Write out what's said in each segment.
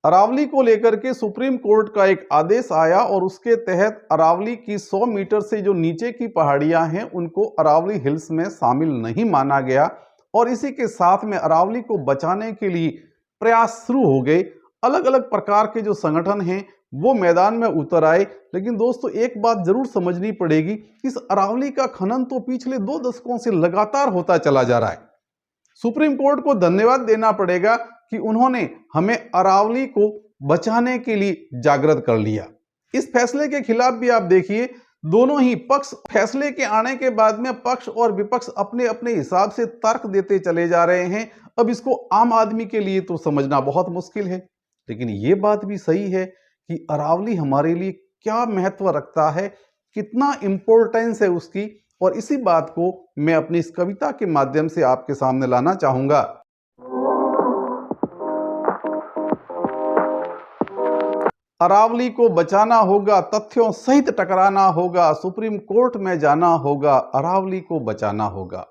अरावली को लेकर के सुप्रीम कोर्ट का एक आदेश आया और उसके तहत अरावली की 100 मीटर से जो नीचे की पहाड़ियां हैं उनको अरावली हिल्स में शामिल नहीं माना गया और इसी के साथ में अरावली को बचाने के लिए प्रयास शुरू हो गए। अलग अलग प्रकार के जो संगठन हैं वो मैदान में उतर आए। लेकिन दोस्तों एक बात जरूर समझनी पड़ेगी, इस अरावली का खनन तो पिछले 2 दशकों से लगातार होता चला जा रहा है। सुप्रीम कोर्ट को धन्यवाद देना पड़ेगा कि उन्होंने हमें अरावली को बचाने के लिए जागृत कर लिया। इस फैसले के खिलाफ भी आप देखिए, दोनों ही पक्ष फैसले के आने के बाद में पक्ष और विपक्ष अपने अपने हिसाब से तर्क देते चले जा रहे हैं। अब इसको आम आदमी के लिए तो समझना बहुत मुश्किल है, लेकिन ये बात भी सही है कि अरावली हमारे लिए क्या महत्व रखता है, कितना इंपॉर्टेंस है उसकी, और इसी बात को मैं अपनी इस कविता के माध्यम से आपके सामने लाना चाहूंगा। अरावली को बचाना होगा, तथ्यों सहित टकराना होगा, सुप्रीम कोर्ट में जाना होगा, अरावली को बचाना होगा।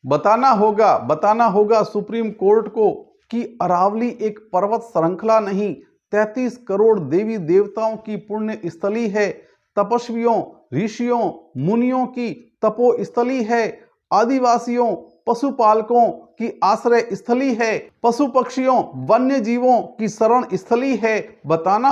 बताना होगा सुप्रीम कोर्ट को कि अरावली एक पर्वत श्रृंखला नहीं, 33 करोड़ देवी देवताओं की पुण्य स्थली है, तपस्वियों ऋषियों मुनियों की तपो स्थली है, आदिवासियों पशुपालकों की आश्रय स्थली है, पशु पक्षियों वन्य जीवों की शरण स्थली है। बताना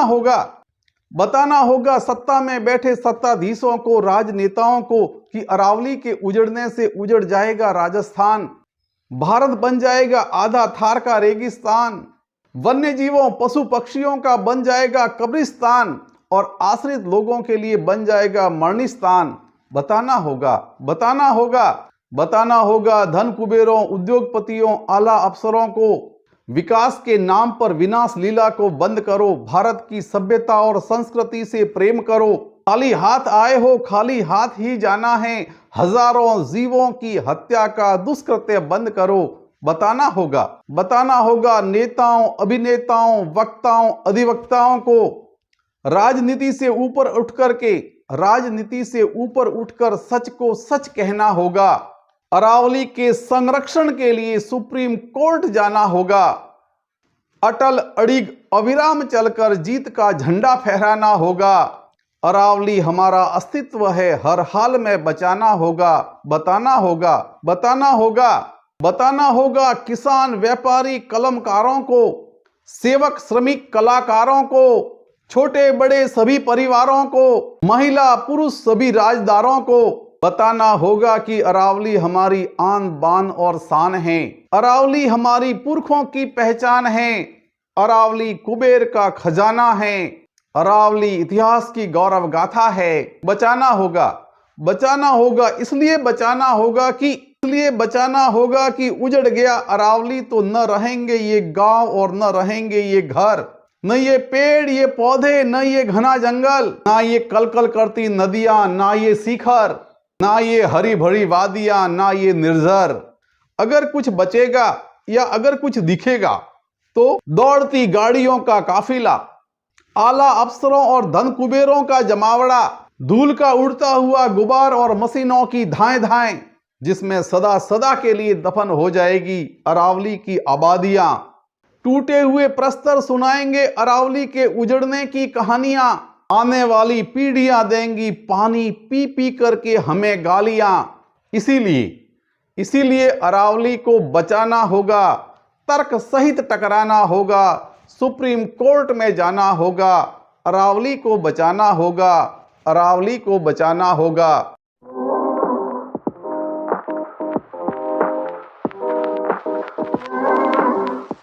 होगा सत्ता में बैठे सत्ताधीशों को, राजनेताओं को कि अरावली के उजड़ने से उजड़ जाएगा राजस्थान, भारत बन जाएगा आधा थार का रेगिस्तान, वन्य जीवों पशु पक्षियों का बन जाएगा कब्रिस्तान और आश्रित लोगों के लिए बन जाएगा मरणिस्तान। बताना होगा धन कुबेरों उद्योगपतियों आला अफसरों को, विकास के नाम पर विनाश लीला को बंद करो, भारत की सभ्यता और संस्कृति से प्रेम करो, खाली हाथ आए हो खाली हाथ ही जाना है, हजारों जीवों की हत्या का दुष्कृत्य बंद करो। बताना होगा नेताओं अभिनेताओं वक्ताओं अधिवक्ताओं को, राजनीति से ऊपर उठकर सच को सच कहना होगा। अरावली के संरक्षण के लिए सुप्रीम कोर्ट जाना होगा, अटल अड़िग अविराम चलकर जीत का झंडा फहराना होगा। अरावली हमारा अस्तित्व है, हर हाल में बचाना होगा। बताना होगा किसान व्यापारी कलमकारों को, सेवक श्रमिक कलाकारों को, छोटे बड़े सभी परिवारों को, महिला पुरुष सभी राजदारों को। बताना होगा कि अरावली हमारी आन बान और शान है, अरावली हमारी पुरखों की पहचान है, अरावली कुबेर का खजाना है, अरावली इतिहास की गौरव गाथा है। बचाना होगा इसलिए बचाना होगा कि उजड़ गया अरावली तो न रहेंगे ये गांव और न रहेंगे ये घर, न ये पेड़ ये पौधे न ये घना जंगल, ना ये कलकल करती नदियां ना ये शिखर, ना ये हरी भरी वादियां ना ये निर्झर। अगर कुछ बचेगा या अगर कुछ दिखेगा तो दौड़ती गाड़ियों का काफिला, आला अफसरों और धन कुबेरों का जमावड़ा, धूल का उड़ता हुआ गुबार और मशीनों की धाएं जिसमें सदा के लिए दफन हो जाएगी अरावली की आबादियां। टूटे हुए प्रस्तर सुनाएंगे अरावली के उजड़ने की कहानियां, आने वाली पीढ़ियां देंगी पानी पी पी करके हमें गालियां। इसीलिए अरावली को बचाना होगा, तर्क सहित टकराना होगा, सुप्रीम कोर्ट में जाना होगा, अरावली को बचाना होगा।